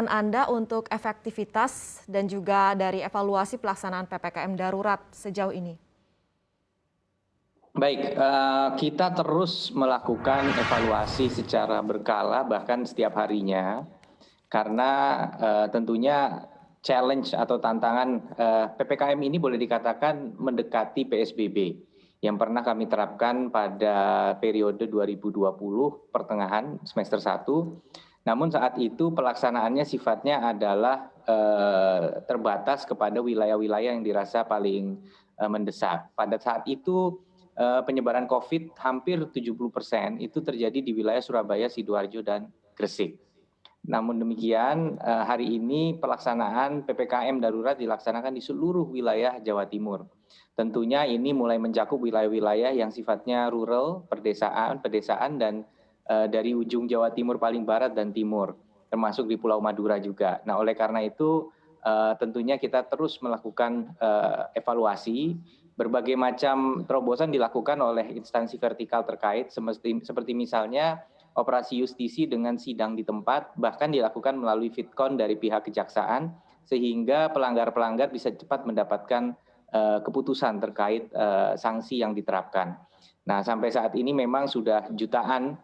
Anda untuk efektivitas dan juga dari evaluasi pelaksanaan PPKM darurat sejauh ini? Baik, kita terus melakukan evaluasi secara berkala bahkan setiap harinya, karena tentunya challenge atau tantangan PPKM ini boleh dikatakan mendekati PSBB yang pernah kami terapkan pada periode 2020 pertengahan semester 1. Namun saat itu pelaksanaannya sifatnya adalah terbatas kepada wilayah-wilayah yang dirasa paling mendesak. Pada saat itu penyebaran COVID hampir 70% itu terjadi di wilayah Surabaya, Sidoarjo, dan Gresik. Namun demikian, hari ini pelaksanaan PPKM darurat dilaksanakan di seluruh wilayah Jawa Timur. Tentunya ini mulai mencakup wilayah-wilayah yang sifatnya rural, pedesaan dan dari ujung Jawa Timur paling barat dan timur, termasuk di Pulau Madura juga. Nah, oleh karena itu tentunya kita terus melakukan evaluasi. Berbagai macam terobosan dilakukan oleh instansi vertikal terkait, seperti misalnya operasi justisi dengan sidang di tempat, bahkan dilakukan melalui Vidcon dari pihak kejaksaan, sehingga pelanggar-pelanggar bisa cepat mendapatkan keputusan terkait sanksi yang diterapkan. Nah, sampai saat ini memang sudah jutaan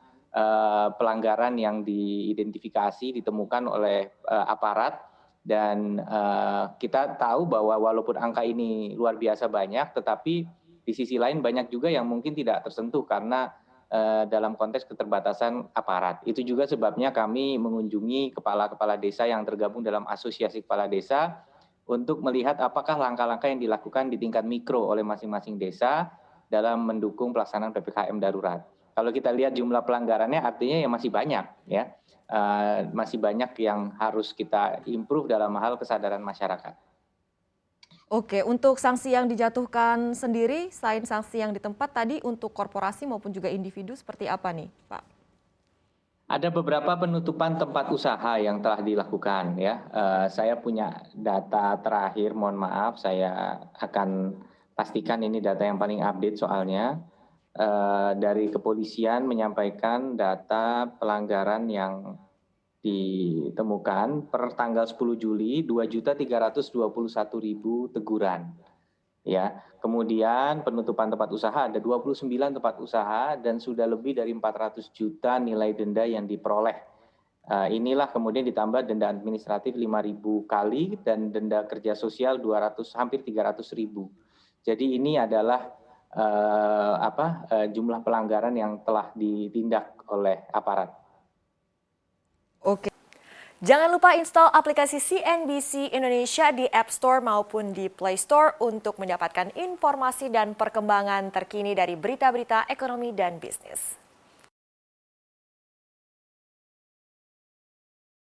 pelanggaran yang diidentifikasi, ditemukan oleh aparat, dan kita tahu bahwa walaupun angka ini luar biasa banyak, tetapi di sisi lain banyak juga yang mungkin tidak tersentuh karena dalam konteks keterbatasan aparat. Itu juga sebabnya kami mengunjungi kepala-kepala desa yang tergabung dalam asosiasi kepala desa untuk melihat apakah langkah-langkah yang dilakukan di tingkat mikro oleh masing-masing desa dalam mendukung pelaksanaan PPKM darurat. Kalau kita lihat jumlah pelanggarannya artinya ya masih banyak ya. Masih banyak yang harus kita improve dalam hal kesadaran masyarakat. Oke, untuk sanksi yang dijatuhkan sendiri, selain sanksi yang di tempat tadi untuk korporasi maupun juga individu seperti apa nih, Pak? Ada beberapa penutupan tempat usaha yang telah dilakukan ya. Saya punya data terakhir, mohon maaf, saya akan pastikan ini data yang paling update soalnya. Dari kepolisian menyampaikan data pelanggaran yang ditemukan per tanggal 10 Juli 2.321.000 teguran. Ya, kemudian penutupan tempat usaha ada 29 tempat usaha dan sudah lebih dari 400 juta nilai denda yang diperoleh. Inilah kemudian ditambah denda administratif 5.000 kali dan denda kerja sosial 200 hampir 300.000. Jadi ini adalah jumlah pelanggaran yang telah ditindak oleh aparat. Oke. Jangan lupa install aplikasi CNBC Indonesia di App Store maupun di Play Store untuk mendapatkan informasi dan perkembangan terkini dari berita-berita ekonomi dan bisnis.